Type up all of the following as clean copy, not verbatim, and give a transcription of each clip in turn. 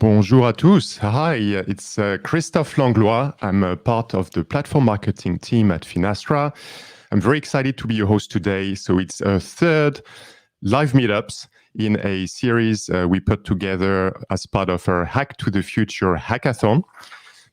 Bonjour à tous. Hi, it's Christophe Langlois. I'm a part of the platform marketing team at Finastra. I'm very excited to be your host today. So it's a third live meetups in a series we put together as part of our Hack to the Future hackathon.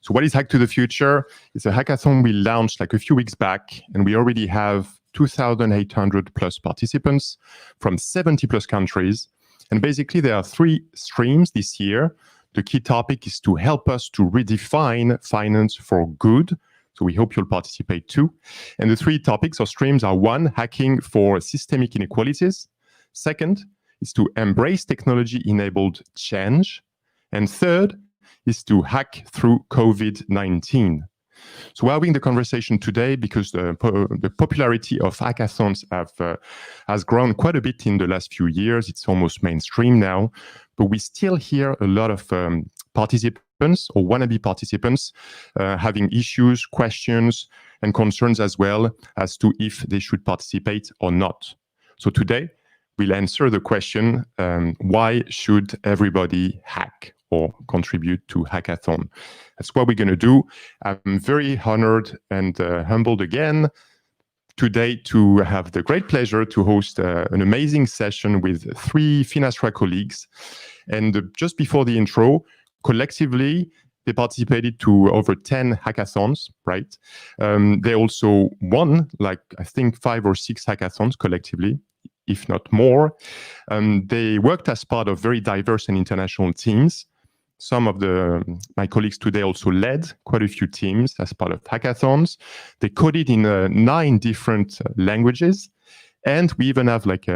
So what is Hack to the Future? It's a hackathon we launched like a few weeks back, and we already have 2,800 plus participants from 70 plus countries. And basically, there are three streams this year. The key topic is to help us to redefine finance for good. So we hope you'll participate too. And the three topics or streams are: one, hacking for systemic inequalities. Second is to embrace technology-enabled change. And third is to hack through COVID-19. So we're having the conversation today because the popularity of hackathons has grown quite a bit in the last few years. It's almost mainstream now, but we still hear a lot of participants or wannabe participants having issues, questions, and concerns as well as to if they should participate or not. So today, we'll answer the question, why should everybody hack or contribute to hackathon? That's what we're going to do. I'm very honored and humbled again today to have the great pleasure to host an amazing session with three Finastra colleagues. And just before the intro, collectively, they participated to over 10 hackathons, right? They also won, like, I think 5 or 6 hackathons collectively, if not more. They worked as part of very diverse and international teams. Some of my colleagues today also led quite a few teams as part of hackathons. They coded in 9 different languages. And we even have like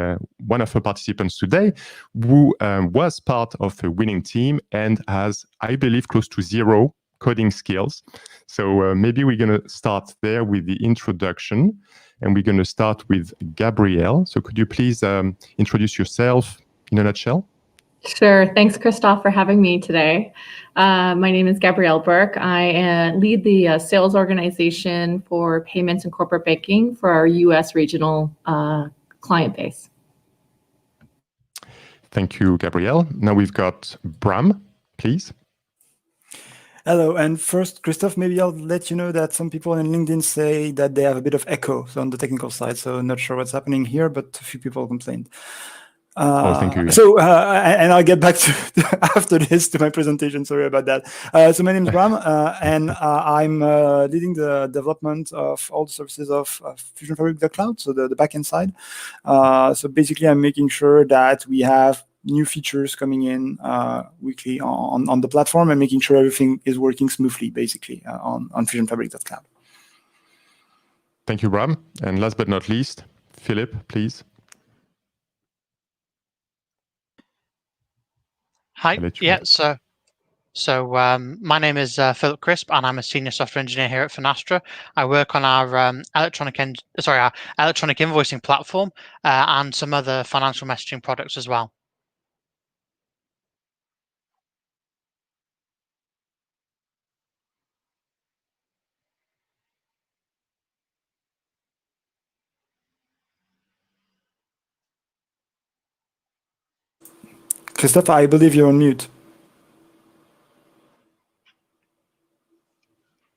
one of our participants today who was part of a winning team and has, I believe, close to 0 coding skills. So maybe we're going to start there with the introduction. And we're going to start with Gabrielle. So could you please introduce yourself in a nutshell? Sure. Thanks, Christophe, for having me today. My name is Gabrielle Burke. I lead the sales organization for payments and corporate banking for our U.S. regional client base. Thank you, Gabrielle. Now we've got Bram, please. Hello, and first, Christophe, maybe I'll let you know that some people on LinkedIn say that they have a bit of echo on the technical side, so I'm not sure what's happening here, but a few people complained. Thank you. So, and I'll get back to after this to my presentation. Sorry about that. So my name is Bram, and I'm leading the development of all the services of FusionFabric.cloud, so the backend side. So basically, I'm making sure that we have new features coming in weekly on the platform and making sure everything is working smoothly, basically, on FusionFabric.cloud. Thank you, Bram. And last but not least, Philip, please. Hi. Yeah. So my name is Philip Crisp, and I'm a senior software engineer here at Finastra. I work on our electronic invoicing platform and some other financial messaging products as well. Christophe, I believe you're on mute.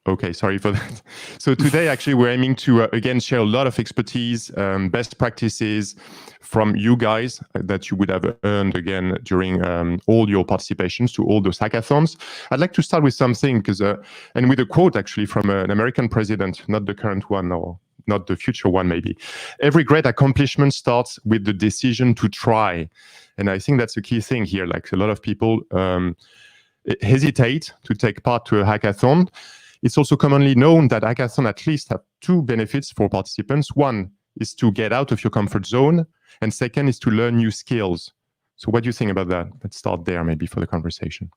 Okay, sorry for that. So today, actually, we're aiming to, again, share a lot of expertise, best practices from you guys that you would have earned, again, during all your participations to all those hackathons. I'd like to start with something, because, and with a quote, actually, from an American president, not the current one, or not the future one, maybe. Every great accomplishment starts with the decision to try. And I think that's a key thing here. Like, a lot of people hesitate to take part to a hackathon. It's also commonly known that hackathons at least have 2 benefits for participants. One is to get out of your comfort zone, and second is to learn new skills. So what do you think about that? Let's start there maybe for the conversation.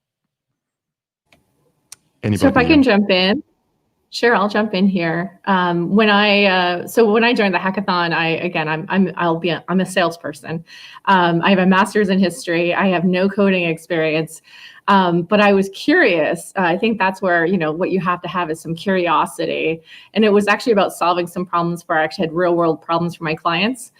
Anybody? So if I can jump in. Sure, I'll jump in here. When I joined the hackathon, I'm a salesperson. I have a master's in history. I have no coding experience. But I was curious. I think that's where, what you have to have is some curiosity. And it was actually about solving some problems I actually had real world problems for my clients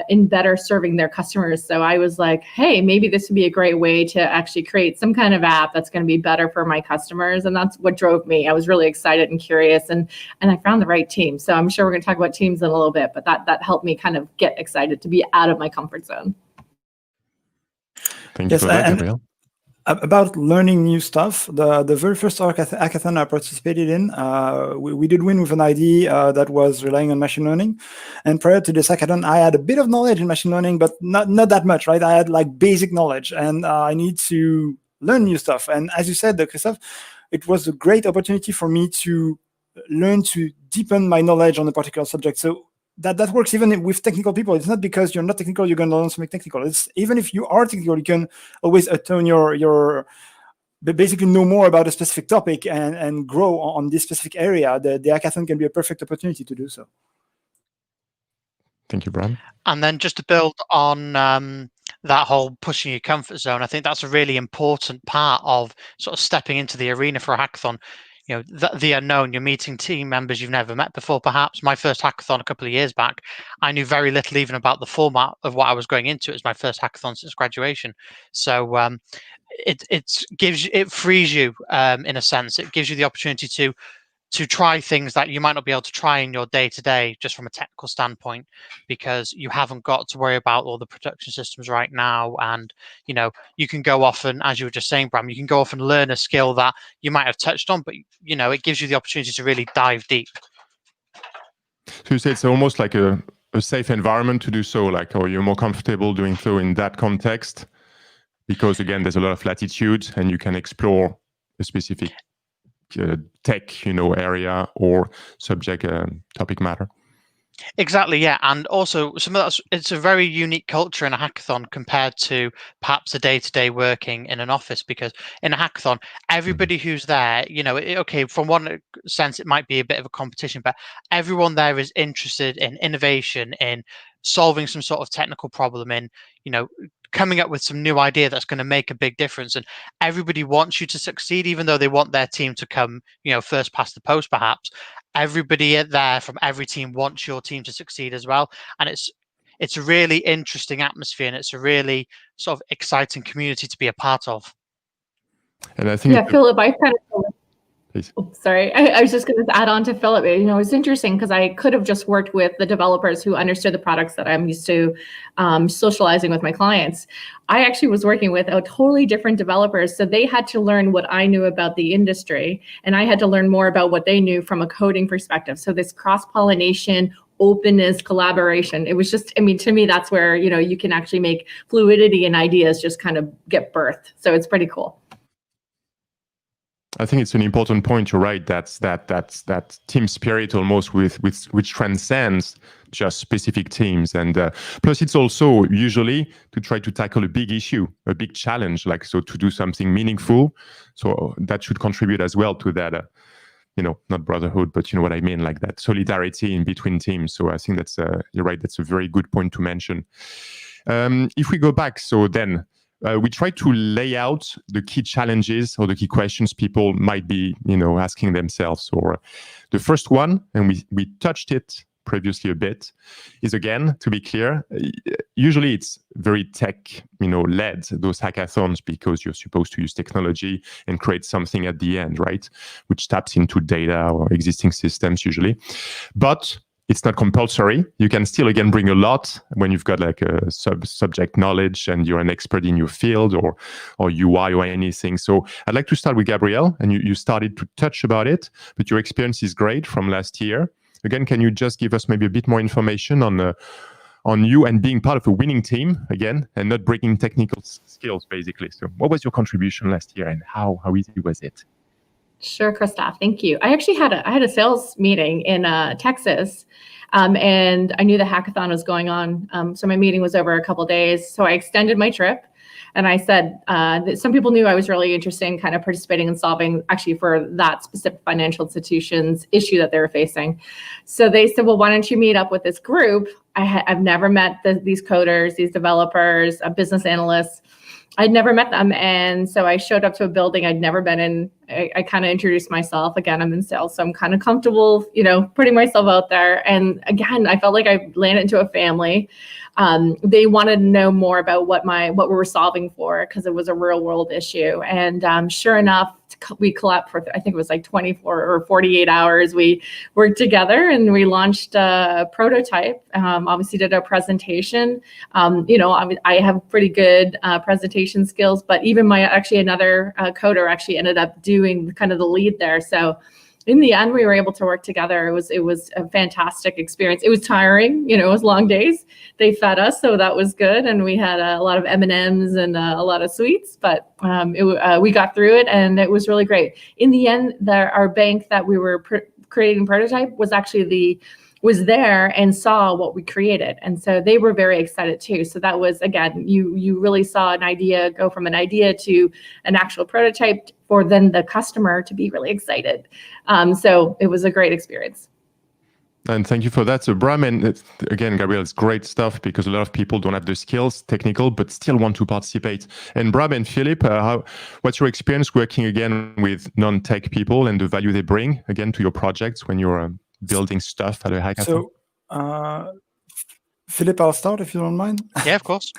in better serving their customers. So I was like, hey, maybe this would be a great way to actually create some kind of app that's going to be better for my customers. And that's what drove me. I was really excited and curious, and I found the right team. So I'm sure we're going to talk about teams in a little bit, but that helped me kind of get excited to be out of my comfort zone. Thank you for that, Gabrielle. About learning new stuff, the very first hackathon I participated in, we did win with an ID that was relying on machine learning. And prior to this hackathon, I had a bit of knowledge in machine learning, but not that much, right? I had like basic knowledge, and I need to learn new stuff. And as you said, Christophe, it was a great opportunity for me to learn to deepen my knowledge on a particular subject. So that works even with technical people. It's not because you're not technical you're going to learn something technical. It's even if you are technical, you can always attune basically know more about a specific topic and grow on this specific area. The hackathon can be a perfect opportunity to do so. Thank you, Bram. And then just to build on that whole pushing your comfort zone, I think that's a really important part of sort of stepping into the arena for a hackathon. The unknown, you're meeting team members you've never met before, perhaps. My first hackathon a couple of years back, I knew very little even about the format of what I was going into. It was my first hackathon since graduation. So it frees you in a sense. It gives you the opportunity to try things that you might not be able to try in your day-to-day just from a technical standpoint, because you haven't got to worry about all the production systems right now. And you can go off and, as you were just saying, Bram, you can go off and learn a skill that you might have touched on, but it gives you the opportunity to really dive deep. So you say it's almost like a safe environment to do so, or you're more comfortable doing so in that context, because again, there's a lot of latitude and you can explore a specific tech, area or subject topic matter. Exactly, yeah. And also it's a very unique culture in a hackathon compared to perhaps a day-to-day working in an office, because in a hackathon, everybody who's there, okay, from one sense, it might be a bit of a competition, but everyone there is interested in innovation, in solving some sort of technical problem, in, coming up with some new idea that's going to make a big difference. And everybody wants you to succeed, even though they want their team to come, first past the post, perhaps. Everybody there from every team wants your team to succeed as well. And it's a really interesting atmosphere, and it's a really sort of exciting community to be a part of. And I think Philip, I kind of Please. Oh, sorry, I was just going to add on to Philip. It's interesting because I could have just worked with the developers who understood the products that I'm used to socializing with my clients. I actually was working with a totally different developers, so they had to learn what I knew about the industry, and I had to learn more about what they knew from a coding perspective. So this cross-pollination, openness, collaboration, it was just, to me, that's where you can actually make fluidity and ideas just kind of get birthed. So it's pretty cool. I think it's an important point. You're right. That's that team spirit almost which transcends just specific teams. And plus, it's also usually to try to tackle a big issue, a big challenge, to do something meaningful. So that should contribute as well to that. Not brotherhood, but you know what I mean, like that solidarity in between teams. So I think that's you're right. That's a very good point to mention. If we go back, so then. We try to lay out the key challenges or the key questions people might be, asking themselves. Or the first one, and we touched it previously a bit, is again, to be clear, usually it's very tech, led, those hackathons, because you're supposed to use technology and create something at the end, right? Which taps into data or existing systems usually. But it's not compulsory. You can still, again, bring a lot when you've got like a subject knowledge and you're an expert in your field or UI or anything. So I'd like to start with Gabrielle, and you started to touch about it, but your experience is great from last year. Again, can you just give us maybe a bit more information on you and being part of a winning team again, and not bringing technical skills, basically? So what was your contribution last year, and how easy was it? Sure, Christophe, thank you. I actually had a sales meeting in Texas, and I knew the hackathon was going on. So my meeting was over a couple of days. So I extended my trip, and I said that some people knew I was really interested in kind of participating in solving actually for that specific financial institution's issue that they were facing. So they said, well, why don't you meet up with this group? I've never met these coders, these developers, business analysts. I'd never met them. And so I showed up to a building I'd never been in. I kind of introduced myself. Again, I'm in sales, so I'm kind of comfortable, putting myself out there. And again, I felt like I landed into a family. They wanted to know more about what we were solving for, because it was a real world issue. And sure enough, we collabed for, I think it was like 24 or 48 hours. We worked together and we launched a prototype. Obviously did a presentation. I have pretty good presentation skills, but even another coder actually ended up doing kind of the lead there. So in the end, we were able to work together. It was a fantastic experience. It was tiring, it was long days. They fed us, so that was good, and we had a lot of M&Ms and a lot of sweets. But we got through it, and it was really great. In the end, our bank that we were creating prototype was actually was there and saw what we created, and so they were very excited too. So that was, again, you really saw an idea go from an idea to an actual prototype, for then the customer to be really excited. So it was a great experience. And thank you for that. So Bram, and again, Gabrielle, it's great stuff, because a lot of people don't have the skills, technical, but still want to participate. And Bram and Philip, what's your experience working again with non-tech people and the value they bring again to your projects when you're building stuff at a hackathon? So, Philip, I'll start if you don't mind. Yeah, of course.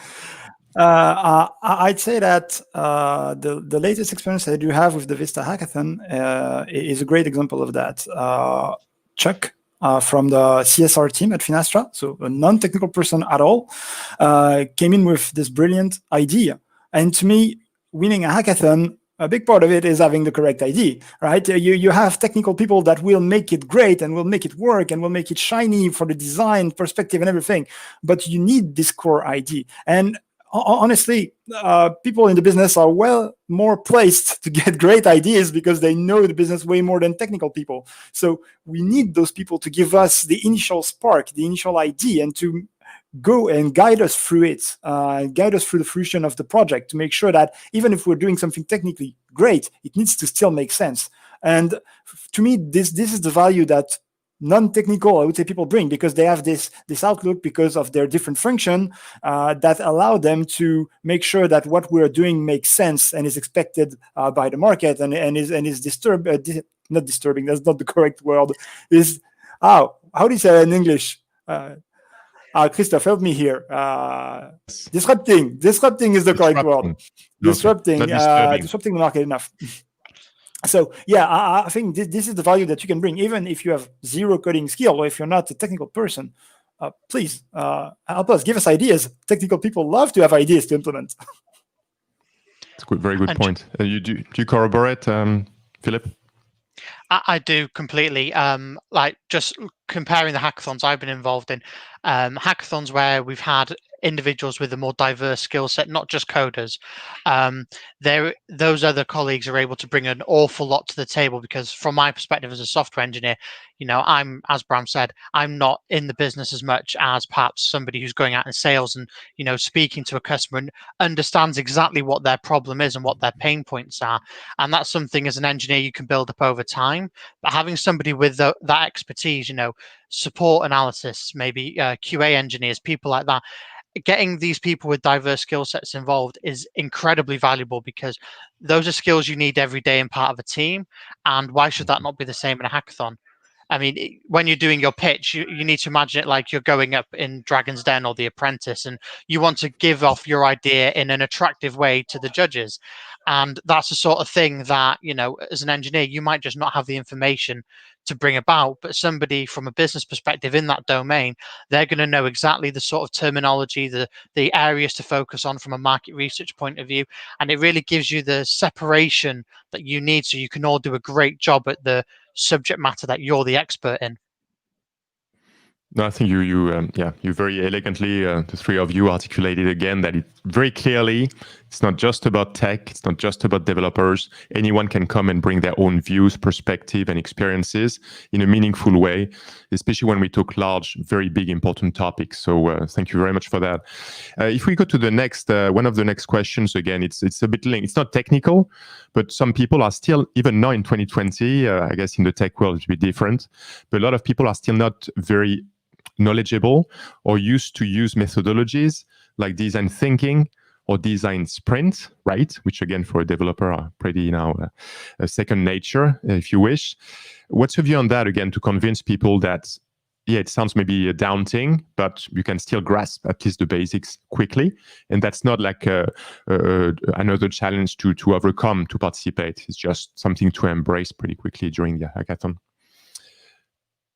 I'd say that the latest experience I do have with the Vista Hackathon is a great example of that. Chuck from the CSR team at Finastra, so a non-technical person at all, came in with this brilliant idea. And to me, winning a hackathon, a big part of it is having the correct idea, right? You have technical people that will make it great and will make it work and will make it shiny for the design perspective and everything. But you need this core idea. And honestly, people in the business are well more placed to get great ideas because they know the business way more than technical people. So we need those people to give us the initial spark, the initial idea, and to go and guide us through it, guide us through the fruition of the project, to make sure that even if we're doing something technically great, it needs to still make sense. And to me, this is the value that non-technical, I would say, people bring, because they have this outlook because of their different function that allow them to make sure that what we're doing makes sense and is expected by the market and is not disturbing. That's not the correct word. How do you say it in English? Christophe, help me here. Disrupting. Disrupting is the correct word. Disrupting the market enough. So yeah, I think this is the value that you can bring, even if you have zero coding skill or if you're not a technical person. Please help us, give us ideas. Technical people love to have ideas to implement. That's a very good point. Do you corroborate, Philip? I do completely. Like, just comparing the hackathons I've been involved in, hackathons where we've had individuals with a more diverse skill set, not just coders, those other colleagues are able to bring an awful lot to the table, because from my perspective as a software engineer, I'm, as Bram said, I'm not in the business as much as perhaps somebody who's going out in sales and, speaking to a customer and understands exactly what their problem is and what their pain points are. And that's something as an engineer you can build up over time. But having somebody with that expertise, support analysis, maybe QA engineers, people like that, getting these people with diverse skill sets involved is incredibly valuable, because those are skills you need every day in part of a team. And why should that not be the same in a hackathon? I mean, when you're doing your pitch, you need to imagine it like you're going up in Dragon's Den or The Apprentice, and you want to give off your idea in an attractive way to the judges. And that's the sort of thing that, as an engineer, you might just not have the information to bring about, but somebody from a business perspective in that domain, they're going to know exactly the sort of terminology, the areas to focus on from a market research point of view. And it really gives you the separation that you need, so you can all do a great job at the subject matter that you're the expert in. No, I think you very elegantly, the three of you articulated again that it very clearly, it's not just about tech, it's not just about developers. Anyone can come and bring their own views, perspective, and experiences in a meaningful way, especially when we talk large, very big, important topics. So thank you very much for that. If we go to the next, one of the next questions, again, it's a bit linked. It's not technical, but some people are still, even now in 2020, I guess in the tech world, it's a bit different, but a lot of people are still not very knowledgeable or used to use methodologies like design thinking or design sprint, right? Which again, for a developer are pretty now a second nature, if you wish. What's your view on that again, to convince people that, yeah, it sounds maybe daunting, but you can still grasp at least the basics quickly. And that's not like another challenge to overcome to participate. It's just something to embrace pretty quickly during the hackathon.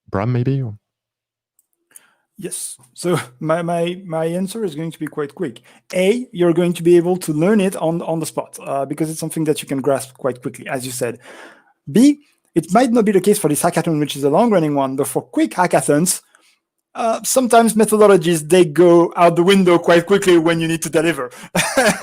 Bram, maybe? Or? Yes. So my answer is going to be quite quick. A, you're going to be able to learn it on the spot because it's something that you can grasp quite quickly, as you said. B, it might not be the case for this hackathon, which is a long-running one, but for quick hackathons, sometimes methodologies, they go out the window quite quickly when you need to deliver.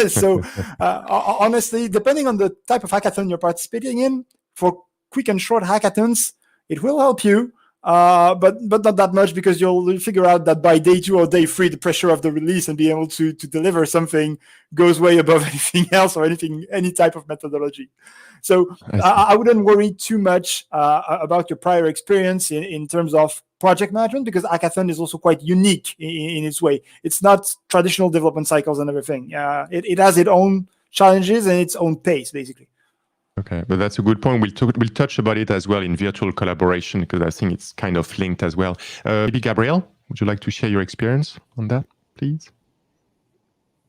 So honestly, depending on the type of hackathon you're participating in, for quick and short hackathons, it will help you, but not that much, because you'll figure out that by day 2 or day 3, the pressure of the release and being able to deliver something goes way above anything else or any type of methodology. So I wouldn't worry too much about your prior experience in terms of project management, because hackathon is also quite unique in its way. It's not traditional development cycles and everything. It has its own challenges and its own pace, basically. Okay, but that's a good point. We'll touch about it as well in virtual collaboration, because I think it's kind of linked as well. Maybe Gabrielle, would you like to share your experience on that, please?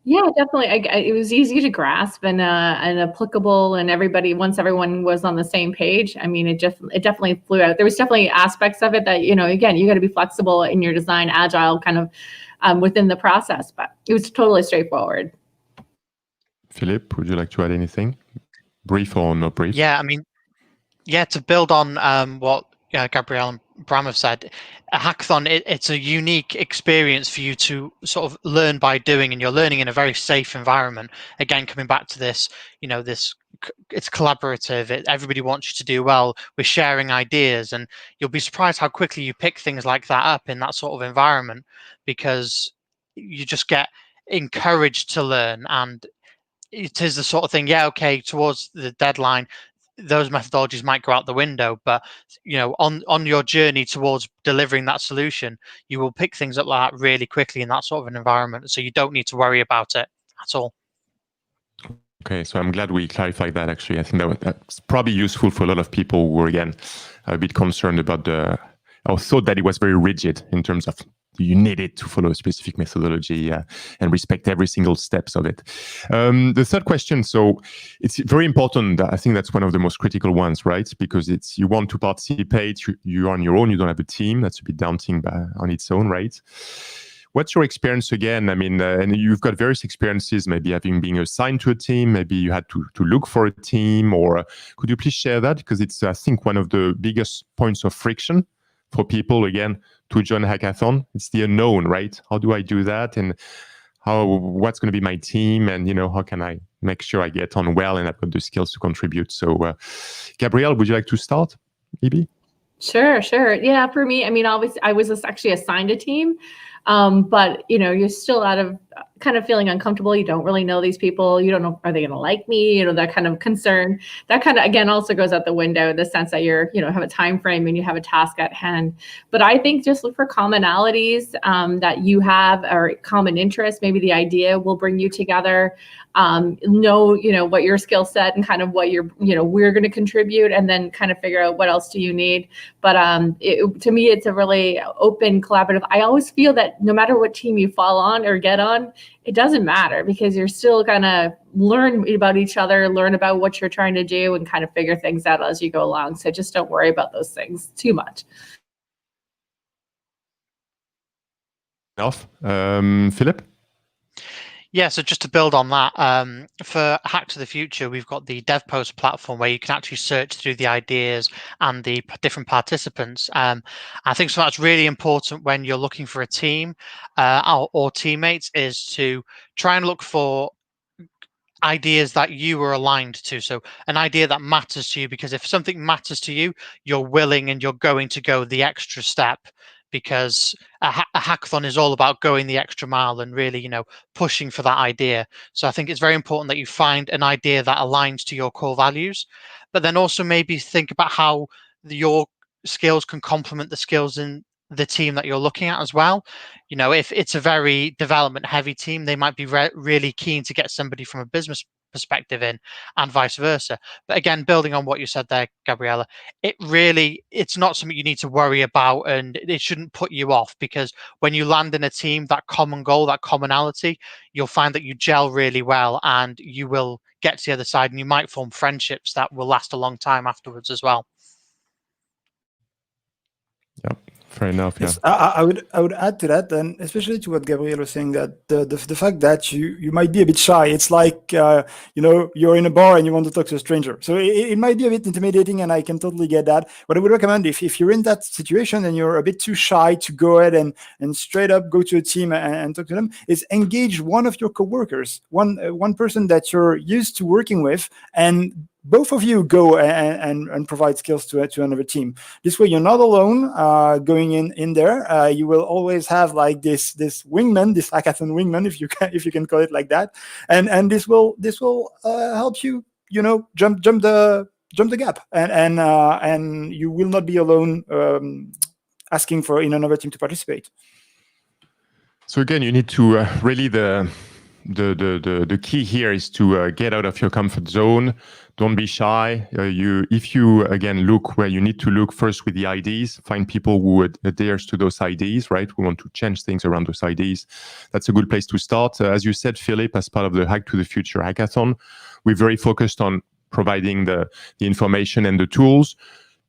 Yeah, definitely. It was easy to grasp and applicable, and once everyone was on the same page, I mean, it definitely flew out. There was definitely aspects of it that, again, you got to be flexible in your design, agile kind of within the process, but it was totally straightforward. Philip, would you like to add anything? Brief or not brief? Yeah, I mean, to build on what Gabrielle and Bram have said, a hackathon, it's a unique experience for you to sort of learn by doing, and you're learning in a very safe environment. Again, coming back to this, it's collaborative. Everybody wants you to do well. We're sharing ideas, and you'll be surprised how quickly you pick things like that up in that sort of environment, because you just get encouraged to learn. And it is the sort of thing, okay, towards the deadline, those methodologies might go out the window, but on your journey towards delivering that solution, you will pick things up like that really quickly in that sort of an environment, so you don't need to worry about it at all. Okay, so I'm glad we clarified that. Actually, I think that's probably useful for a lot of people who were, again, a bit concerned about or thought that it was very rigid in terms of you needed to follow a specific methodology and respect every single steps of it. The third question, so it's very important. I think that's one of the most critical ones, right? Because you want to participate, you're on your own, you don't have a team. That's a bit daunting on its own, right? What's your experience again? I mean, and you've got various experiences, maybe having been assigned to a team, maybe you had to look for a team, or could you please share that? Because it's, I think, one of the biggest points of friction for people, again, to join a hackathon. It's the unknown, right? How do I do that? And what's going to be my team? And, how can I make sure I get on well and I've got the skills to contribute? So, Gabrielle, would you like to start, maybe? Sure. Yeah, for me, I mean, I was actually assigned a team, but you're still out of kind of feeling uncomfortable. You don't really know these people. You don't know, are they going to like me? That kind of concern. That kind of, again, also goes out the window in the sense that you're, have a time frame and you have a task at hand. But I think just look for commonalities that you have, or common interests. Maybe the idea will bring you together. Know what your skill set and kind of what we're going to contribute, and then kind of figure out what else do you need. But to me, it's a really open, collaborative. I always feel that no matter what team you fall on or get on, it doesn't matter, because you're still gonna learn about each other, learn about what you're trying to do, and kind of figure things out as you go along. So just don't worry about those things too much. Enough. Philip? Yeah, so just to build on that, for Hack to the Future, we've got the DevPost platform where you can actually search through the ideas and the different participants. I think so that's really important when you're looking for a team or teammates, is to try and look for ideas that you are aligned to. So an idea that matters to you, because if something matters to you, you're willing and you're going to go the extra step, because a hackathon is all about going the extra mile and really, pushing for that idea. So I think it's very important that you find an idea that aligns to your core values, but then also maybe think about how your skills can complement the skills in the team that you're looking at as well. If it's a very development heavy team, they might be really keen to get somebody from a business perspective in, and vice versa. But again, building on what you said there, Gabriella, it's not something you need to worry about, and it shouldn't put you off, because when you land in a team, that common goal, that commonality, you'll find that you gel really well, and you will get to the other side, and you might form friendships that will last a long time afterwards as well. Yeah, fair enough. Yeah. Yes, I would add to that, and especially to what Gabrielle was saying, that the fact that you might be a bit shy. It's like you're in a bar and you want to talk to a stranger, so it might be a bit intimidating, and I can totally get that. What I would recommend, if you're in that situation and you're a bit too shy to go ahead and straight up go to a team and talk to them, is engage one of your coworkers, one person that you're used to working with, and both of you go and provide skills to another team. This way, you're not alone going in there. You will always have like this wingman, this hackathon wingman, if you can call it like that, and this will help you, jump the gap, and you will not be alone asking for in another team to participate. So again, you need to really the key here is to get out of your comfort zone. Don't be shy. If you again look where you need to look first with the ideas, find people who adheres to those ideas, right? We want to change things around those ideas. That's a good place to start. As you said, Philip, as part of the Hack to the Future hackathon, we're very focused on providing the information and the tools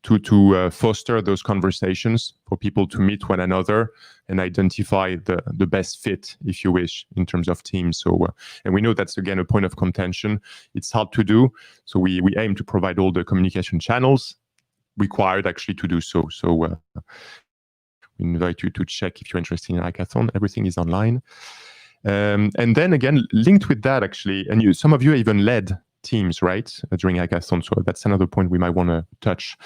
to foster those conversations for people to meet one another and identify the best fit, if you wish, in terms of teams. So, and we know that's, again, a point of contention. It's hard to do. So we aim to provide all the communication channels required actually to do so. So we invite you to check if you're interested in a hackathon. Everything is online. And then again, linked with that actually, and some of you even led teams, right, during hackathon. So that's another point we might want to touch,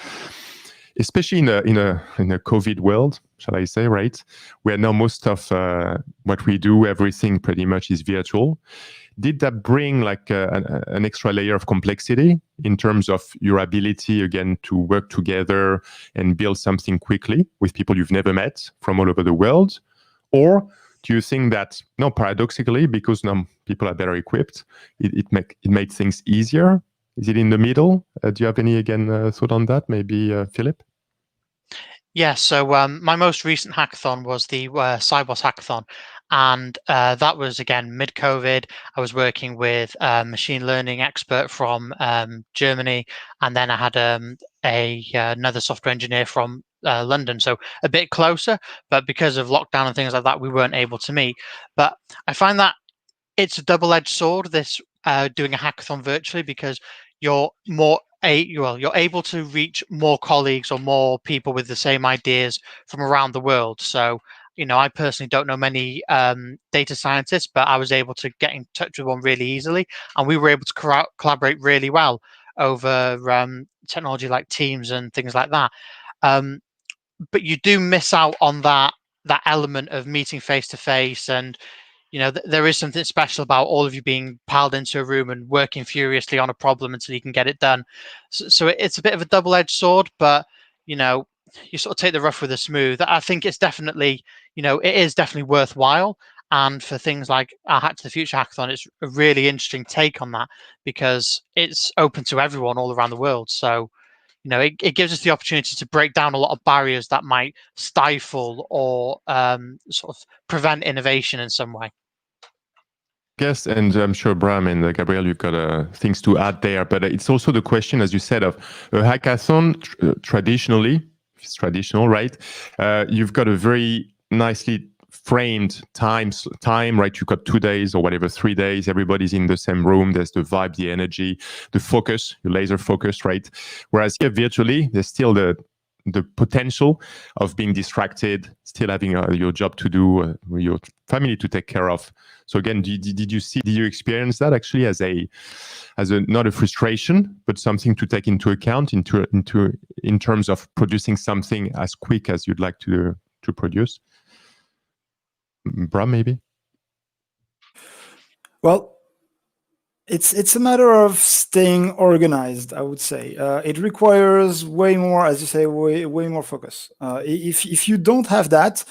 especially in a COVID world, shall I say, right, where now most of what we do, everything pretty much is virtual. Did that bring like an extra layer of complexity in terms of your ability, again, to work together and build something quickly with people you've never met from all over the world? Or do you think that, no, paradoxically, because now people are better equipped, it made things easier? Is it in the middle? Do you have any, again, thought on that? Maybe Philip? Yeah, so my most recent hackathon was the Cybos hackathon. And that was, again, mid-COVID. I was working with a machine learning expert from Germany. And then I had another software engineer from London, so a bit closer, but because of lockdown and things like that, we weren't able to meet. But I find that it's a double-edged sword, this doing a hackathon virtually, because you're able to reach more colleagues or more people with the same ideas from around the world. So, I personally don't know many data scientists, but I was able to get in touch with one really easily, and we were able to collaborate really well over technology like Teams and things like that. But you do miss out on that element of meeting face to face, and there is something special about all of you being piled into a room and working furiously on a problem until you can get it done. So it's a bit of a double-edged sword, but you sort of take the rough with the smooth. I think it's definitely, it is definitely worthwhile. And for things like our Hack to the Future hackathon, it's a really interesting take on that, because it's open to everyone all around the world. So it gives us the opportunity to break down a lot of barriers that might stifle or sort of prevent innovation in some way. Yes, and I'm sure Bram and Gabrielle, you've got things to add there, but it's also the question, as you said, of a hackathon. Traditionally, if it's traditional, right? You've got a very nicely framed time, right? You've got 2 days or whatever, 3 days. Everybody's in the same room. There's the vibe, the energy, the focus, your laser focus, right? Whereas here virtually, there's still the potential of being distracted, still having your job to do, your family to take care of. So again, did you experience that actually as a not a frustration, but something to take into account in terms of producing something as quick as you'd like to produce? Bram, maybe? Well, It's a matter of staying organized, I would say. It requires way more, as you say, way more focus. If you don't have that,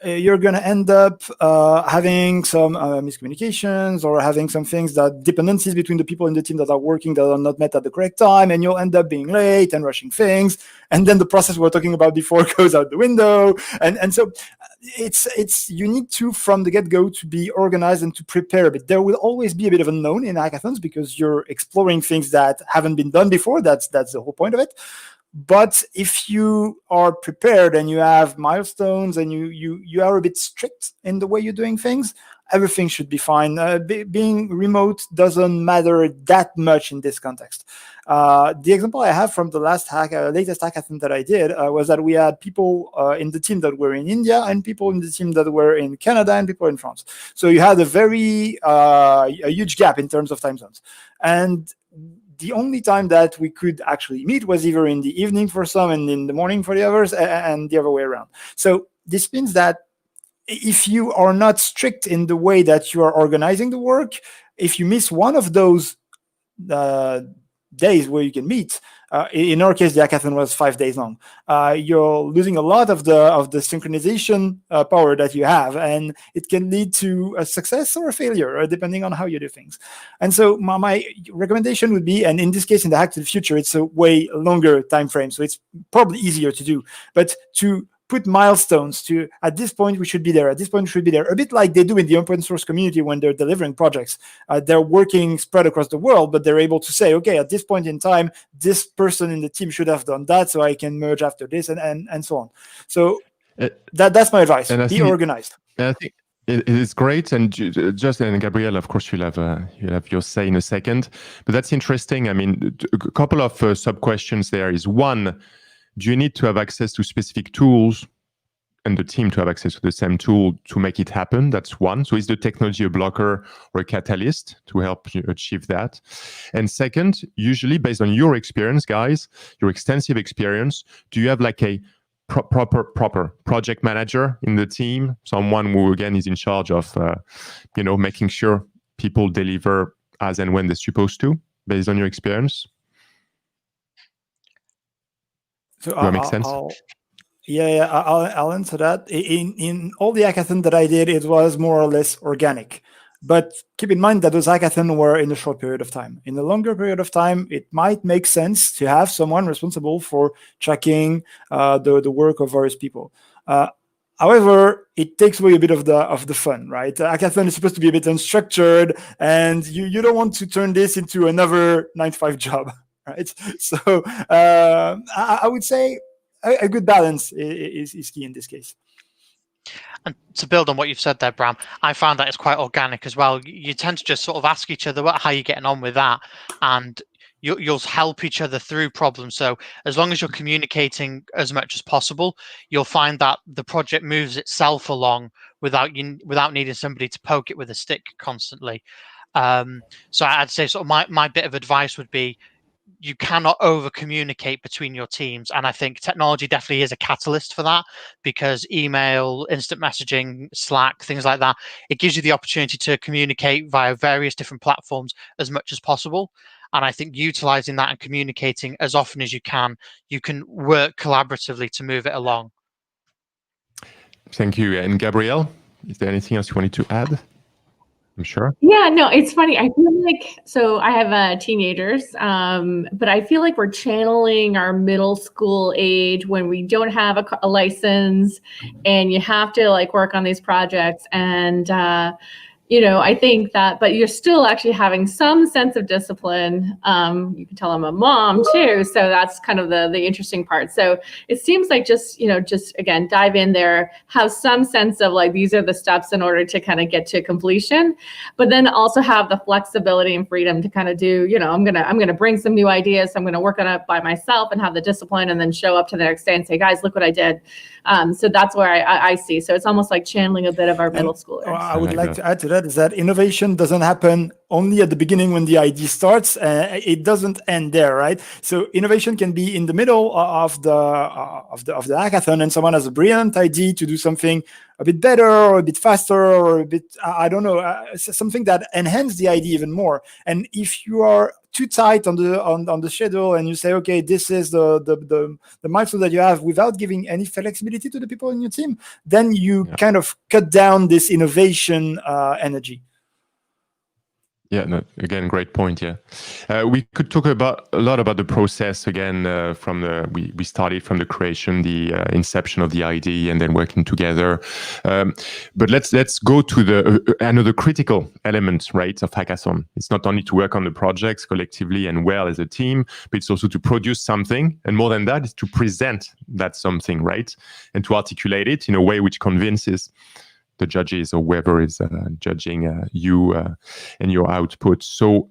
you're going to end up having some miscommunications, or having some things, that dependencies between the people in the team that are working that are not met at the correct time, and you'll end up being late and rushing things, and then the process we were talking about before goes out the window. And so it's you need to, from the get-go, to be organized and to prepare a bit. There will always be a bit of unknown in hackathons, because you're exploring things that haven't been done before. That's the whole point of it. But if you are prepared and you have milestones, and you are a bit strict in the way you're doing things, everything should be fine. Being remote doesn't matter that much in this context. The example I have from the latest hackathon that I did was that we had people in the team that were in India, and people in the team that were in Canada, and people in France. So you had a huge gap in terms of time zones. And the only time that we could actually meet was either in the evening for some and in the morning for the others, and the other way around. So this means that if you are not strict in the way that you are organizing the work, if you miss one of those days where you can meet, in our case, the hackathon was 5 days long, you're losing a lot of the synchronization power that you have, and it can lead to a success or a failure, depending on how you do things. And so my recommendation would be, and in this case, in the Hack to the Future, it's a way longer time frame, so it's probably easier to do, but to put milestones to, at this point we should be there, at this point we should be there, a bit like they do in the open source community when they're delivering projects. They're working spread across the world, but they're able to say, okay, at this point in time, this person in the team should have done that, so I can merge after this, and so on. So that's my advice. Be organized. I think it is great, and just, and Gabrielle, of course, you'll have your say in a second. But that's interesting. I mean, a couple of sub questions there is, one, do you need to have access to specific tools and the team to have access to the same tool to make it happen? That's one. So is the technology a blocker or a catalyst to help you achieve that? And second, usually based on your experience, guys, your extensive experience, do you have like a proper project manager in the team? Someone who, again, is in charge of, making sure people deliver as and when they're supposed to, based on your experience? So does that make sense? I'll answer that. In all the hackathons that I did, it was more or less organic. But keep in mind that those hackathons were in a short period of time. In a longer period of time, it might make sense to have someone responsible for tracking the work of various people. However, it takes away a bit of the fun, right? Hackathon is supposed to be a bit unstructured, and you don't want to turn this into another 9-to-5 job. Right, so I would say a good balance is key in this case. And to build on what you've said there, Bram, I found that it's quite organic as well. You tend to just sort of ask each other how you're getting on with that, and you'll help each other through problems. So as long as you're communicating as much as possible, you'll find that the project moves itself along without needing somebody to poke it with a stick constantly. So I'd say sort of my bit of advice would be, you cannot over communicate between your teams, and I think technology definitely is a catalyst for that, because email, instant messaging, Slack, things like that, it gives you the opportunity to communicate via various different platforms as much as possible. And I think utilizing that and communicating as often as you can work collaboratively to move it along. Thank you. And Gabrielle, is there anything else you wanted to add? I'm sure. Yeah, no, it's funny. I feel like, so I have teenagers, but I feel like we're channeling our middle school age when we don't have a license, and you have to like work on these projects. And I think that, but you're still actually having some sense of discipline. You can tell I'm a mom too, so that's kind of the interesting part. So it seems like just again, dive in there, have some sense of like, these are the steps in order to kind of get to completion, but then also have the flexibility and freedom to kind of do, I'm gonna bring some new ideas. I'm gonna work on it by myself and have the discipline, and then show up to the next day and say, guys, look what I did. So that's where I see. So it's almost like channeling a bit of our middle schoolers. I would like to add to that is that innovation doesn't happen only at the beginning when the idea starts. It doesn't end there, right? So innovation can be in the middle of the hackathon, and someone has a brilliant idea to do something a bit better or a bit faster or a bit, I don't know, something that enhances the idea even more. And if you are too tight on the schedule and you say, okay, this is the milestone that you have without giving any flexibility to the people in your team, then you kind of cut down this innovation energy. Yeah, no, again, great point. Yeah, we could talk a lot about the process again. We started from the creation, the inception of the idea, and then working together. But let's go to another critical element, right, of hackathon. It's not only to work on the projects collectively and well as a team, but it's also to produce something, and more than that, is to present that something, right, and to articulate it in a way which convinces the judges or whoever is judging you and your output. So,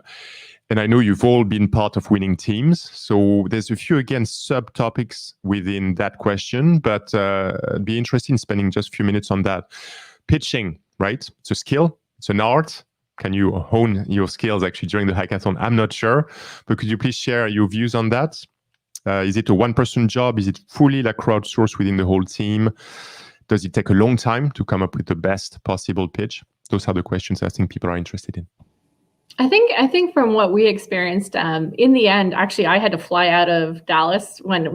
and I know you've all been part of winning teams. So there's a few, again, subtopics within that question, but I'd be interested in spending just a few minutes on that. Pitching, right? It's a skill, it's an art. Can you hone your skills actually during the hackathon? I'm not sure, but could you please share your views on that? Is it a one-person job? Is it fully like crowdsourced within the whole team? Does it take a long time to come up with the best possible pitch? Those are the questions I think people are interested in. I think from what we experienced, in the end, actually, I had to fly out of Dallas when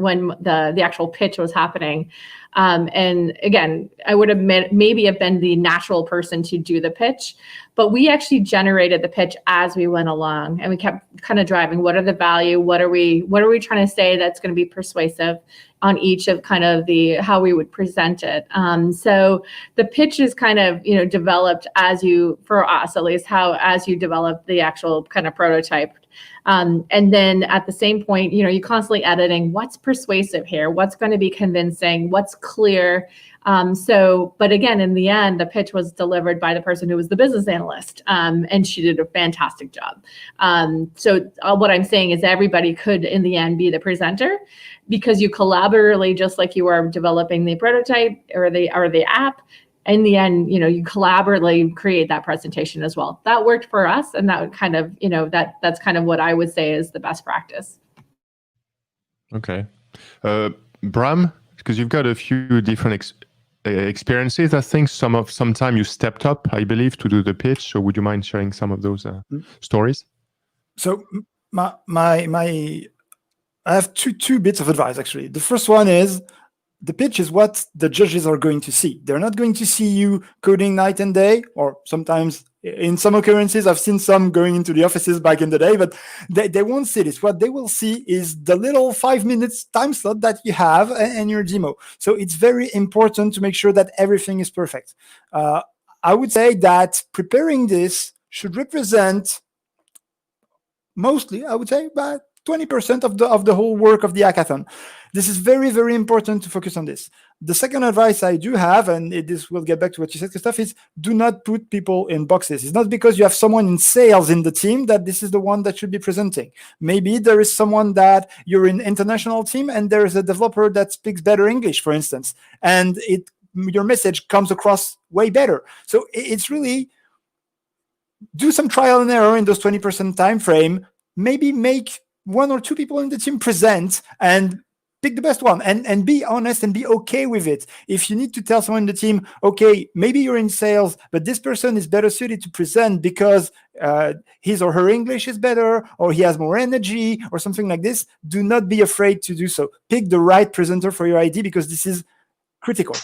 the actual pitch was happening. And again, I would have maybe have been the natural person to do the pitch, but we actually generated the pitch as we went along, and we kept kind of driving. What are the value? What are we trying to say that's going to be persuasive on each of kind of how we would present it. So the pitch is kind of, developed for us at least, as you develop the actual kind of prototype. And then at the same point, you're constantly editing what's persuasive here, what's going to be convincing, what's clear. But again, in the end, the pitch was delivered by the person who was the business analyst, and she did a fantastic job. So what I'm saying is everybody could, in the end, be the presenter, because you collaboratively, just like you are developing the prototype or the app. In the end, you collaboratively create that presentation as well. That worked for us, and that would kind of, that's kind of what I would say is the best practice. Okay, Bram, because you've got a few different experiences. I think sometime you stepped up, I believe, to do the pitch. So would you mind sharing some of those stories? So I have two bits of advice, actually. The first one is, the pitch is what the judges are going to see. They're not going to see you coding night and day, or sometimes in some occurrences, I've seen some going into the offices back in the day, but they won't see this. What they will see is the little 5 minutes time slot that you have and your demo. So it's very important to make sure that everything is perfect. I would say that preparing this should represent mostly, I would say, about 20% of the whole work of the hackathon. This is very, very important to focus on this. The second advice I do have, and this will get back to what you said, Christophe, is do not put people in boxes. It's not because you have someone in sales in the team that this is the one that should be presenting. Maybe there is someone that you're in international team and there is a developer that speaks better English, for instance, and your message comes across way better. So it's really do some trial and error in those 20% time frame. Maybe make one or two people in the team present and pick the best one, and be honest and be okay with it. If you need to tell someone in the team, okay, maybe you're in sales, but this person is better suited to present because his or her English is better, or he has more energy, or something like this, do not be afraid to do so. Pick the right presenter for your idea, because this is critical.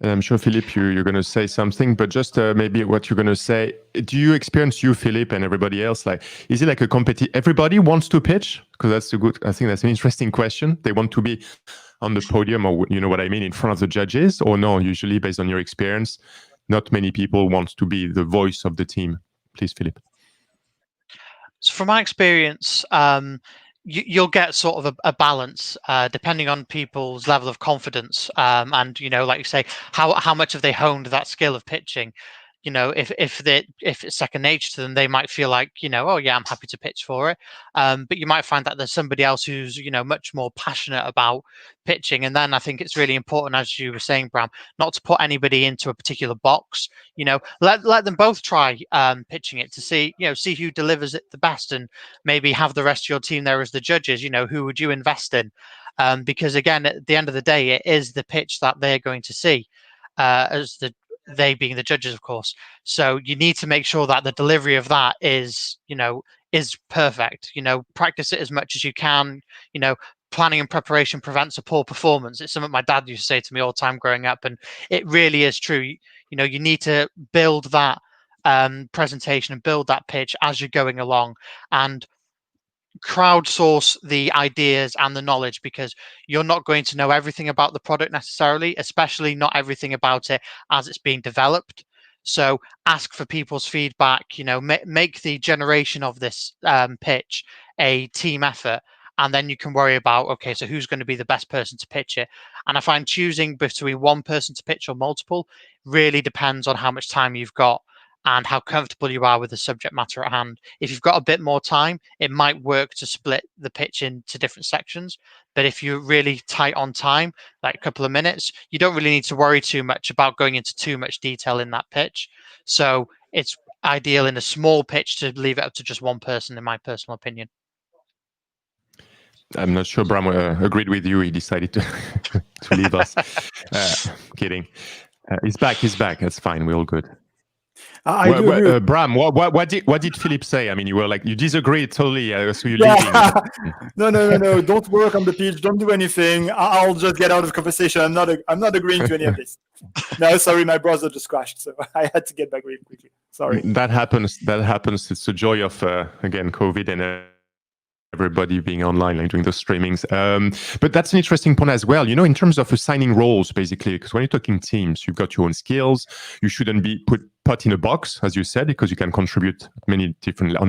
And I'm sure, Philippe, you're going to say something, but just maybe what you're going to say. Do you experience, you, Philippe, and everybody else, like, is it like a competition? Everybody wants to pitch? Because I think that's an interesting question. They want to be on the podium, or you know what I mean, in front of the judges, or no, usually based on your experience, not many people want to be the voice of the team. Please, Philippe. So from my experience, you'll get sort of a balance depending on people's level of confidence, and like you say, how much have they honed that skill of pitching. if it's second nature to them, they might feel like, oh yeah, I'm happy to pitch for it. But you might find that there's somebody else who's, much more passionate about pitching. And then I think it's really important, as you were saying, Bram, not to put anybody into a particular box. Let them both try pitching it to see who delivers it the best, and maybe have the rest of your team there as the judges. Who would you invest in? Because again, at the end of the day, it is the pitch that they're going to see, they being the judges, of course. So you need to make sure that the delivery of that is perfect. Practice it as much as you can. Planning and preparation prevents a poor performance. It's something my dad used to say to me all the time growing up, and it really is true. You need to build that presentation and build that pitch as you're going along, and crowdsource the ideas and the knowledge, because you're not going to know everything about the product necessarily, especially not everything about it as it's being developed. So ask for people's feedback, make the generation of this pitch a team effort, and then you can worry about, okay, so who's going to be the best person to pitch it. And I find choosing between one person to pitch or multiple really depends on how much time you've got and how comfortable you are with the subject matter at hand. If you've got a bit more time, it might work to split the pitch into different sections. But if you're really tight on time, like a couple of minutes, you don't really need to worry too much about going into too much detail in that pitch. So it's ideal in a small pitch to leave it up to just one person, in my personal opinion. I'm not sure Bram agreed with you. He decided to to leave us. Kidding. He's back. That's fine. We're all good. I do agree. Bram, what did Philip say? I mean, you disagreed totally. So you're leaving. No. Don't work on the pitch. Don't do anything. I'll just get out of the conversation. I'm not agreeing to any of this. No, sorry, my browser just crashed, so I had to get back really quickly. Sorry. That happens. It's the joy of again COVID and everybody being online, like doing those streamings. But that's an interesting point as well. In terms of assigning roles, basically, because when you're talking teams, you've got your own skills. You shouldn't be put in a box, as you said, because you can contribute on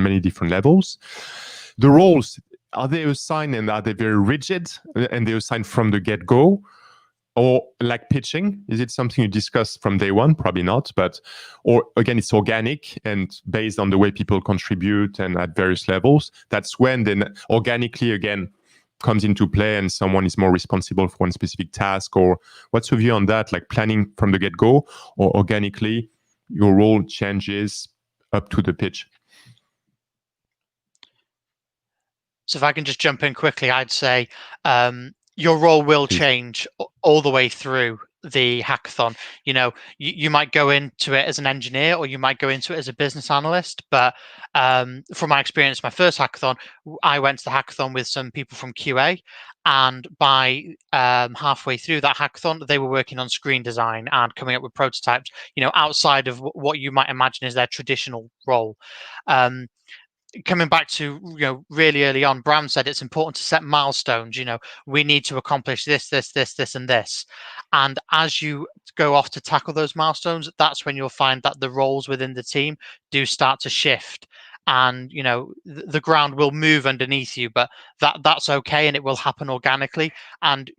many different levels. The roles, are they assigned and are they very rigid and they assigned from the get-go? Or like pitching, is it something you discuss from day one? Probably not, or again, it's organic and based on the way people contribute and at various levels. That's when then organically again comes into play and someone is more responsible for one specific task. Or what's your view on that? Like planning from the get-go, or organically your role changes up to the pitch? So if I can just jump in quickly, I'd say your role will change all the way through the hackathon. You might go into it as an engineer, or you might go into it as a business analyst. But from my experience, my first hackathon, I went to the hackathon with some people from QA, and by halfway through that hackathon, they were working on screen design and coming up with prototypes, outside of what you might imagine is their traditional role. Coming back to really early on, Bram said it's important to set milestones. We need to accomplish this, and this. And as you go off to tackle those milestones, that's when you'll find that the roles within the team do start to shift, and the ground will move underneath you. But that's okay, and it will happen organically. And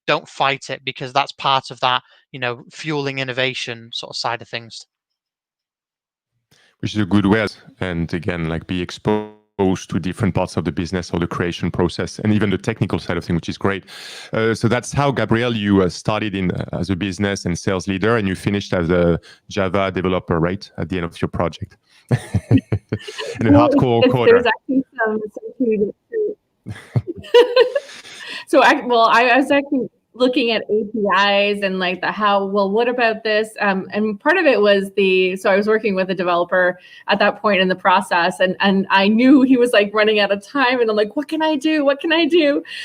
don't fight it, because that's part of that fueling innovation sort of side of things. Which is a good way, and again, like be exposed to different parts of the business or the creation process, and even the technical side of things, which is great. So that's how, Gabrielle, you started as a business and sales leader, and you finished as a Java developer, right, at the end of your project. And a hardcore coder. There's actually So I was actually looking at APIs and like what about this? And part of it was so I was working with a developer at that point in the process, and I knew he was like running out of time, and I'm like, what can I do?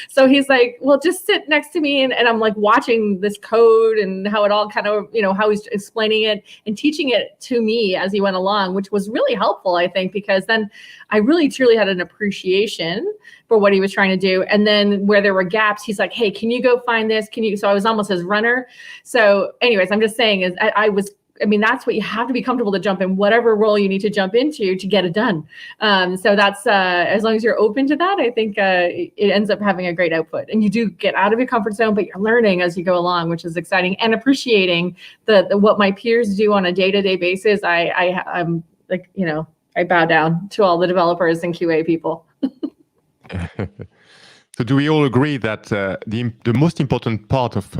So he's like, well, just sit next to me. And I'm like watching this code and how it all kind of, how he's explaining it and teaching it to me as he went along, which was really helpful, I think, because then I really truly had an appreciation for what he was trying to do. And then where there were gaps, he's like, hey, can you go find this? So I was almost his runner. So anyways, I'm just saying I was I mean, that's what you have to be comfortable to jump in whatever role you need to jump into to get it done. So that's as long as you're open to that, I think it ends up having a great output. And you do get out of your comfort zone, but you're learning as you go along, which is exciting, and appreciating the what my peers do on a day-to-day basis. I'm like, I bow down to all the developers and QA people. So do we all agree that the most important part of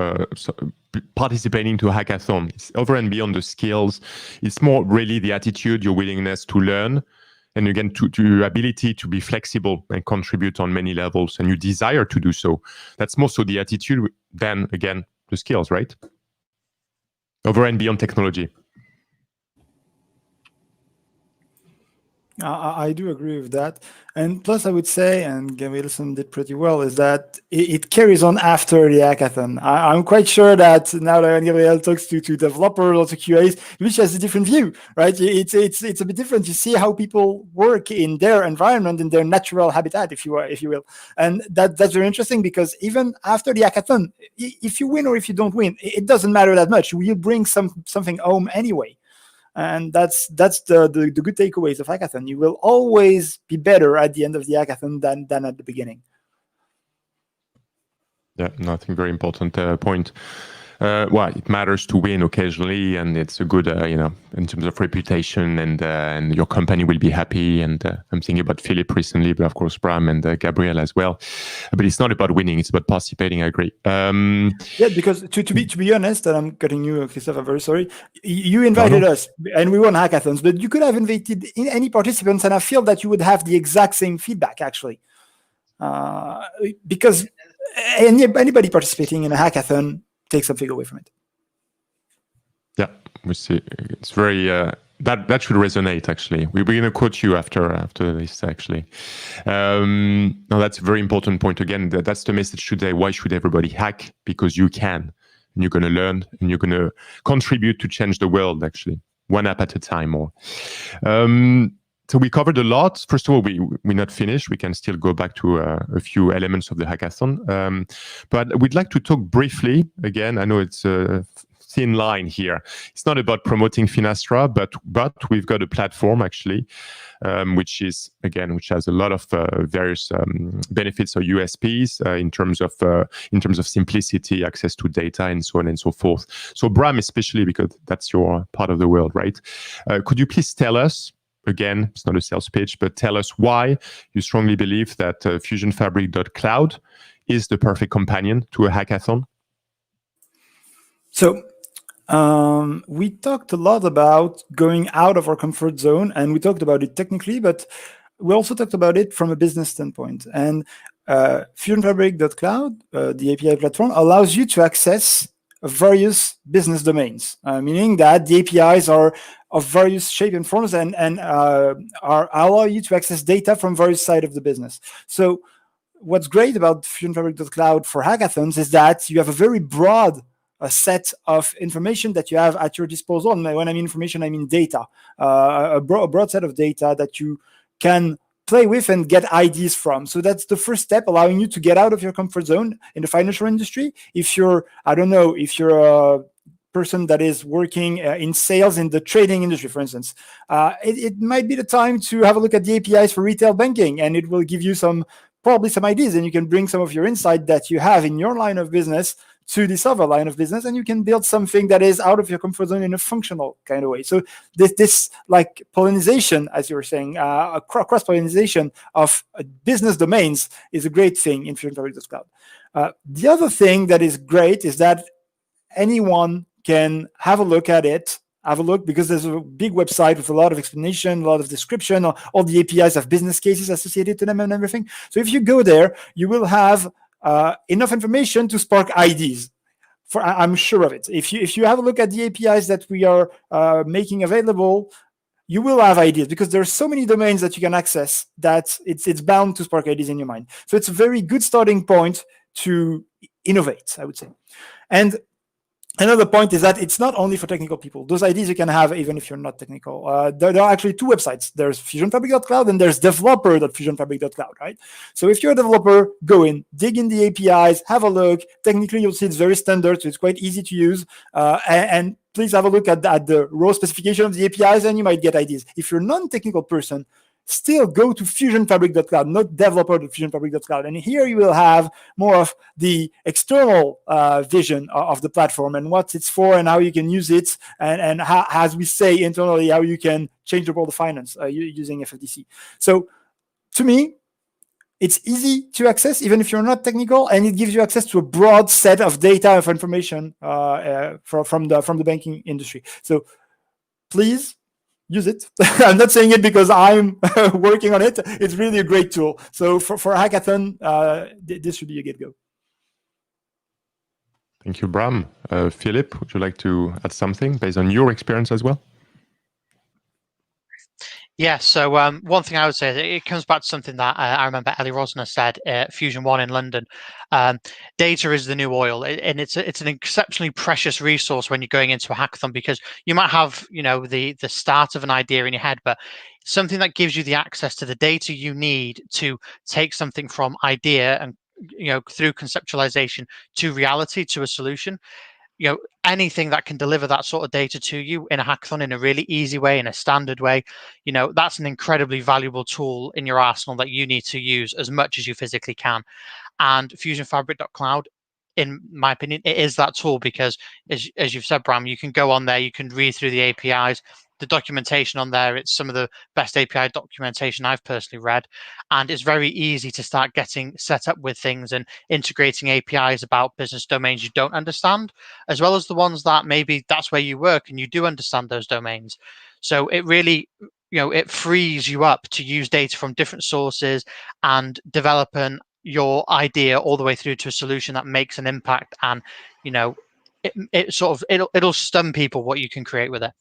participating to a hackathon is over and beyond the skills? It's more really the attitude, your willingness to learn, and again, to your ability to be flexible and contribute on many levels, and your desire to do so. That's more so the attitude than, again, the skills, right? Over and beyond technology. I do agree with that. And plus, I would say, and Gabrielle did pretty well, is that it carries on after the hackathon. I'm quite sure that now that Gabrielle talks to developers or to QAs, which has a different view, right? It's a bit different. You see how people work in their environment, in their natural habitat, if you will. And that's very interesting, because even after the hackathon, if you win or if you don't win, it doesn't matter that much. You bring something home anyway. And that's the good takeaways of hackathon. You will always be better at the end of the hackathon than at the beginning. Yeah, no, I think very important point. Well, it matters to win occasionally, and it's a good, in terms of reputation, and your company will be happy. And I'm thinking about Philip recently, but of course Bram and Gabrielle as well. But it's not about winning; it's about participating. I agree. Yeah, because to be honest, and I'm cutting you, Christophe, I'm very sorry. You invited us, and we won hackathons, but you could have invited any participants, and I feel that you would have the exact same feedback, actually, because anybody participating in a hackathon take something away from it. Yeah, we see. It's very that should resonate. Actually, we're going to quote you after this. Actually, no, that's a very important point. Again, that's the message today. Why should everybody hack? Because you can, and you're going to learn, and you're going to contribute to change the world. Actually, one app at a time. More. So we covered a lot. First of all, we're not finished. We can still go back to a few elements of the hackathon. But we'd like to talk briefly, again, I know it's a thin line here. It's not about promoting Finastra, but we've got a platform, actually, which has a lot of various benefits or USPs in terms of simplicity, access to data, and so on and so forth. So Bram, especially, because that's your part of the world, right? Could you please tell us, again, it's not a sales pitch, but tell us why you strongly believe that FusionFabric.cloud is the perfect companion to a hackathon? So we talked a lot about going out of our comfort zone, and we talked about it technically, but we also talked about it from a business standpoint. And FusionFabric.cloud, the API platform, allows you to access various business domains, meaning that the APIs are of various shape and forms and allow you to access data from various sides of the business. So what's great about FusionFabric.cloud for hackathons is that you have a very broad set of information that you have at your disposal. And when I mean information, I mean data, a broad set of data that you can play with and get ideas from. So that's the first step, allowing you to get out of your comfort zone in the financial industry. If you're a person that is working in sales in the trading industry, for instance, it might be the time to have a look at the APIs for retail banking, and it will give you probably some ideas, and you can bring some of your insight that you have in your line of business to this other line of business, and you can build something that is out of your comfort zone in a functional kind of way. So this like pollination, as you were saying, cross-pollination of business domains is a great thing in FusionFabric.cloud. The other thing that is great is that anyone can have a look at it, because there's a big website with a lot of explanation, a lot of description, all the APIs have business cases associated to them and everything. So if you go there, you will have enough information to spark ideas. I'm sure of it. If you have a look at the APIs that we are making available, you will have ideas, because there are so many domains that you can access that it's bound to spark ideas in your mind. So it's a very good starting point to innovate, I would say. And Another point is that it's not only for technical people. Those ideas you can have even if you're not technical. There are actually two websites. There's FusionFabric.cloud and there's developer.fusionfabric.cloud, right? So if you're a developer, go in, dig in the APIs, have a look. Technically, you'll see it's very standard, so it's quite easy to use. And please have a look at the raw specification of the APIs, and you might get ideas. If you're a non-technical person, still go to FusionFabric.cloud, not developer.fusionfabric.cloud. And here you will have more of the external vision of the platform and what it's for and how you can use it. And how, as we say internally, how you can change the world of finance using FFDC. So to me, it's easy to access, even if you're not technical, and it gives you access to a broad set of data of information from the banking industry. So please, use it. I'm not saying it because I'm working on it. It's really a great tool. So for a hackathon, this should be a good go. Thank you, Bram. Philip, would you like to add something based on your experience as well? Yeah, so one thing I would say is it comes back to something that I remember Ellie Rosner said at Fusion One in London. Data is the new oil, and it's an exceptionally precious resource when you're going into a hackathon, because you might have, you know, the start of an idea in your head, but something that gives you the access to the data you need to take something from idea and, you know, through conceptualization to reality, to a solution. You know, anything that can deliver that sort of data to you in a hackathon in a really easy way, in a standard way, you know, that's an incredibly valuable tool in your arsenal that you need to use as much as you physically can. And FusionFabric.cloud, in my opinion, it is that tool, because as you've said, Bram, you can go on there, you can read through the APIs, the documentation on there. It's some of the best API documentation I've personally read. And it's very easy to start getting set up with things and integrating APIs about business domains you don't understand, as well as the ones that maybe that's where you work and you do understand those domains. So it really, you know, it frees you up to use data from different sources and developing your idea all the way through to a solution that makes an impact. And, you know, it'll stun people what you can create with it.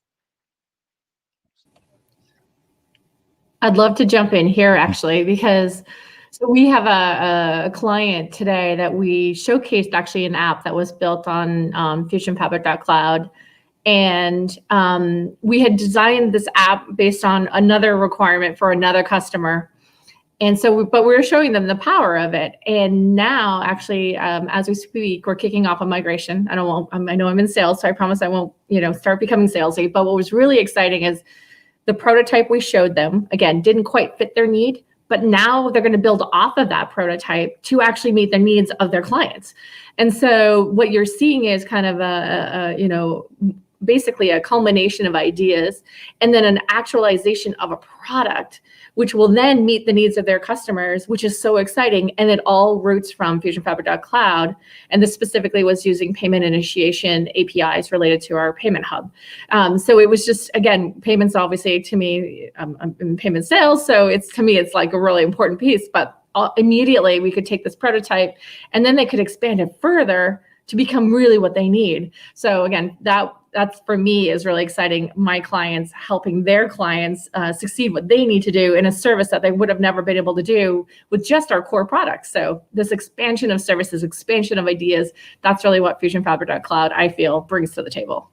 I'd love to jump in here, actually, because so we have a client today that we showcased, actually an app that was built on FusionFabric.cloud. And we had designed this app based on another requirement for another customer. And so, but we were showing them the power of it. And now, actually, as we speak, we're kicking off a migration. I know I'm in sales, so I promise I won't, you know, start becoming salesy. But what was really exciting is the prototype we showed them, again, didn't quite fit their need, but now they're going to build off of that prototype to actually meet the needs of their clients. And so what you're seeing is kind of you know, basically a culmination of ideas and then an actualization of a product, which will then meet the needs of their customers, which is so exciting. And it all roots from FusionFabric.cloud. And this specifically was using payment initiation APIs related to our payment hub. So it was just, again, payments, obviously, to me, I'm in payment sales. So to me, it's like a really important piece. But immediately we could take this prototype and then they could expand it further to become really what they need. So again, that's for me is really exciting. My clients helping their clients succeed what they need to do in a service that they would have never been able to do with just our core products. So this expansion of services, expansion of ideas, that's really what FusionFabric.cloud, I feel, brings to the table.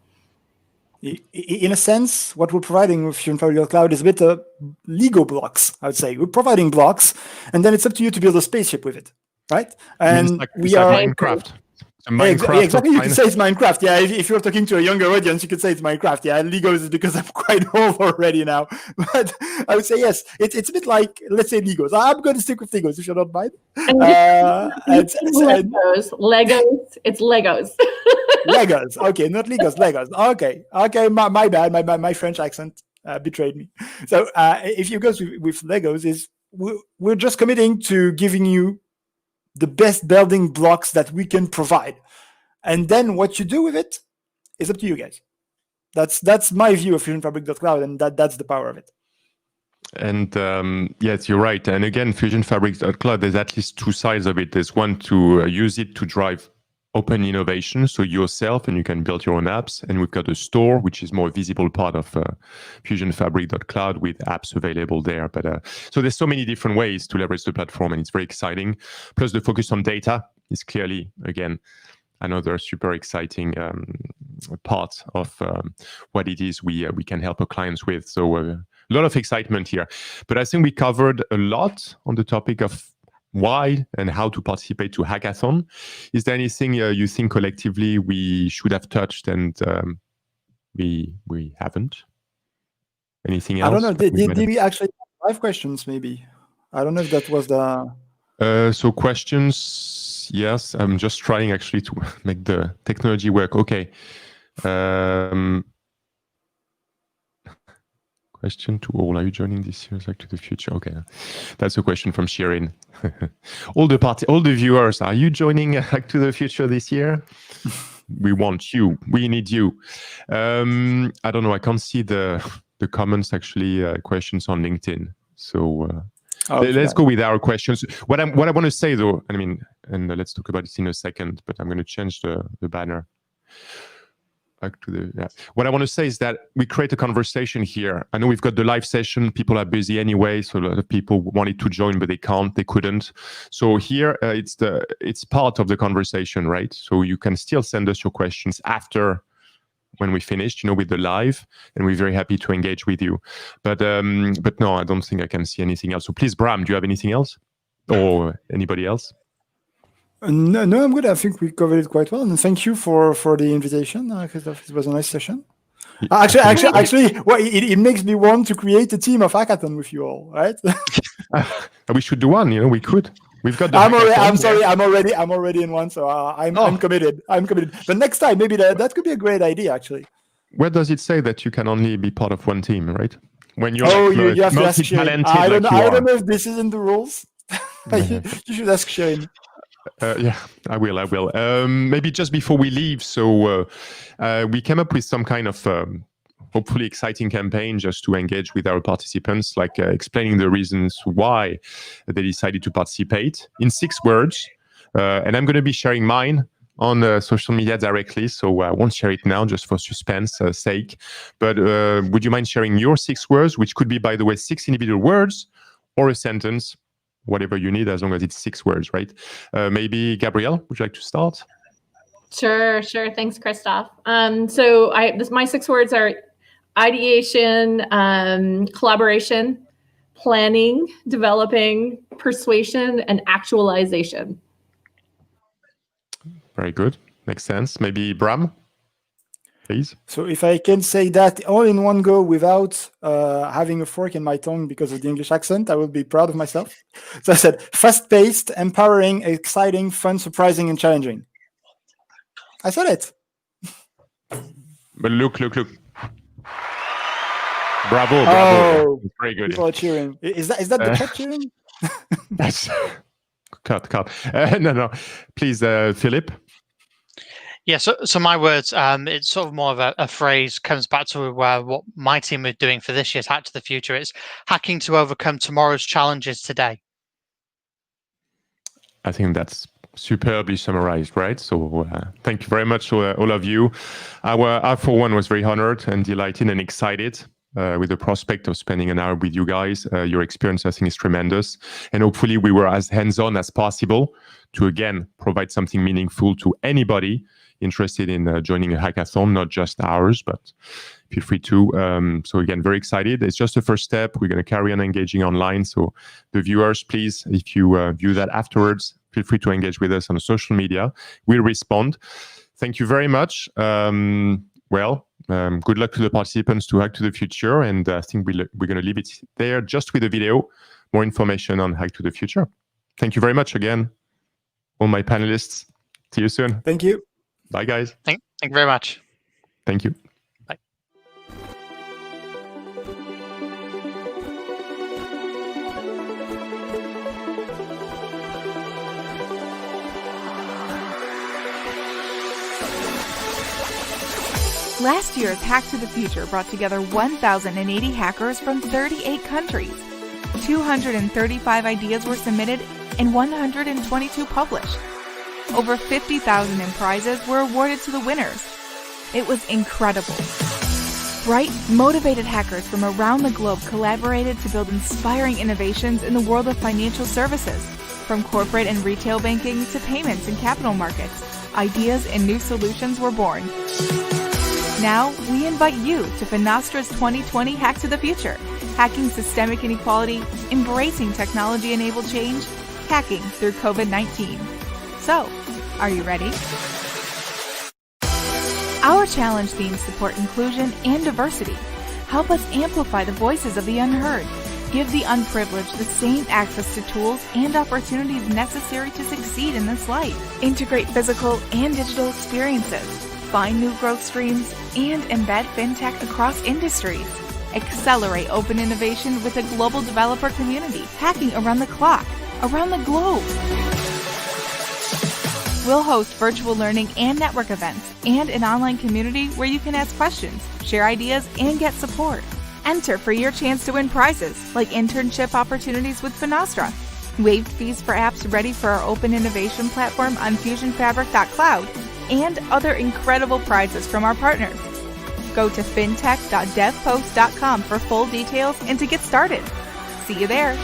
In a sense, what we're providing with FusionFabric.cloud is a bit of Lego blocks, I would say. We're providing blocks, and then it's up to you to build a spaceship with it, right? And we are Minecraft. Exactly, you could say it's Minecraft. Yeah, if you're talking to a younger audience, you could say it's Minecraft. Yeah, Legos is because I'm quite old already now. But I would say yes, it's a bit like, let's say Legos. I'm going to stick with Legos if you don't mind. Legos. It's Legos. Legos. Okay, not Legos. Legos. Okay. My bad. My French accent betrayed me. So if you go with Legos, is we're just committing to giving you the best building blocks that we can provide, and then what you do with it is up to you guys. That's my view of FusionFabric.cloud, and that's the power of it. And yes, you're right. And again, FusionFabric.cloud, there's at least two sides of it. There's one to use it to drive open innovation, so yourself, and you can build your own apps. And we've got a store, which is more visible part of FusionFabric.cloud with apps available there. But so there's so many different ways to leverage the platform, and it's very exciting. Plus the focus on data is clearly, again, another super exciting part of what it is we can help our clients with. So a lot of excitement here. But I think we covered a lot on the topic of why and how to participate to hackathon. Is there anything you think collectively we should have touched and we haven't? Anything else? I don't know. Did we actually have 5 questions? Maybe. I don't know if that was the. So questions, yes. I'm just trying actually to make the technology work. Okay. Question to all: are you joining this year's Hack to the Future? Okay, that's a question from Shirin. all the viewers, are you joining Hack to the Future this year? We want you. We need you. I don't know. I can't see the comments actually. Questions on LinkedIn. So let's go with our questions. What I want to say though, I mean, and let's talk about it in a second. But I'm going to change the banner. What I want to say is that we create a conversation here. I know we've got the live session. People are busy anyway, so a lot of people wanted to join, but they couldn't. So here it's part of the conversation, right? So you can still send us your questions after when we finished, with the live, and we're very happy to engage with you. But no, I don't think I can see anything else. So please, Bram, do you have anything else, or anybody else? No, I'm good. I think we covered it quite well, and thank you for the invitation, Christophe. It was a nice session. Actually, well, it makes me want to create a team of hackathon with you all, right? We should do one. We could. We've got. I'm already in one, so I'm committed. But next time, maybe that could be a great idea, actually. Where does it say that you can only be part of one team, right? When you're you have to ask Shirin. I don't know if this is in the rules. You should ask Shirin. Yeah, I will. Maybe just before we leave, so we came up with some kind of hopefully exciting campaign just to engage with our participants, like explaining the reasons why they decided to participate in 6 words. And I'm going to be sharing mine on social media directly, so I won't share it now just for suspense sake. But would you mind sharing your 6 words, which could be, by the way, 6 individual words or a sentence? Whatever you need, as long as it's 6 words, right? Maybe Gabrielle, would you like to start? Sure. Thanks, Christophe. So my 6 words are ideation, collaboration, planning, developing, persuasion, and actualization. Very good. Makes sense. Maybe Bram, please. So if I can say that all in one go without having a fork in my tongue because of the English accent, I will be proud of myself. So I said, fast-paced, empowering, exciting, fun, surprising, and challenging. I said it. But look. Bravo. Oh, very good. People are cheering. Is that the chat cheering? That's cut. No. Please, Philip. Yeah, so my words, it's sort of more of a phrase, comes back to what my team are doing for this year's Hack to the Future. It's hacking to overcome tomorrow's challenges today. I think that's superbly summarized, right? So thank you very much, all of you. I, for one, was very honored and delighted and excited with the prospect of spending an hour with you guys. Your experience, I think, is tremendous. And hopefully we were as hands-on as possible to, again, provide something meaningful to anybody interested in joining a hackathon, not just ours, but feel free to. So again, very excited. It's just the first step. We're going to carry on engaging online. So the viewers, please, if you view that afterwards, feel free to engage with us on social media. We'll respond. Thank you very much. Good luck to the participants to Hack to the Future. And I think we're going to leave it there just with the video. More information on Hack to the Future. Thank you very much again, all my panelists. See you soon. Thank you. Bye, guys. Thank you very much. Thank you. Bye. Last year's Hack to the Future brought together 1,080 hackers from 38 countries. 235 ideas were submitted and 122 published. Over 50,000 in prizes were awarded to the winners. It was incredible. Bright, motivated hackers from around the globe collaborated to build inspiring innovations in the world of financial services, from corporate and retail banking to payments and capital markets. ideas and new solutions were born. Now, we invite you to Finastra's 2020 Hack to the Future, hacking systemic inequality, embracing technology-enabled change, hacking through COVID-19. So, are you ready? Our challenge themes support inclusion and diversity. Help us amplify the voices of the unheard. Give the unprivileged the same access to tools and opportunities necessary to succeed in this life. Integrate physical and digital experiences. Find new growth streams and embed fintech across industries. Accelerate open innovation with a global developer community, hacking around the clock, around the globe. We'll host virtual learning and network events and an online community where you can ask questions, share ideas, and get support. Enter for your chance to win prizes like internship opportunities with Finastra, waived fees for apps ready for our open innovation platform on FusionFabric.cloud, and other incredible prizes from our partners. Go to fintech.devpost.com for full details and to get started. See you there.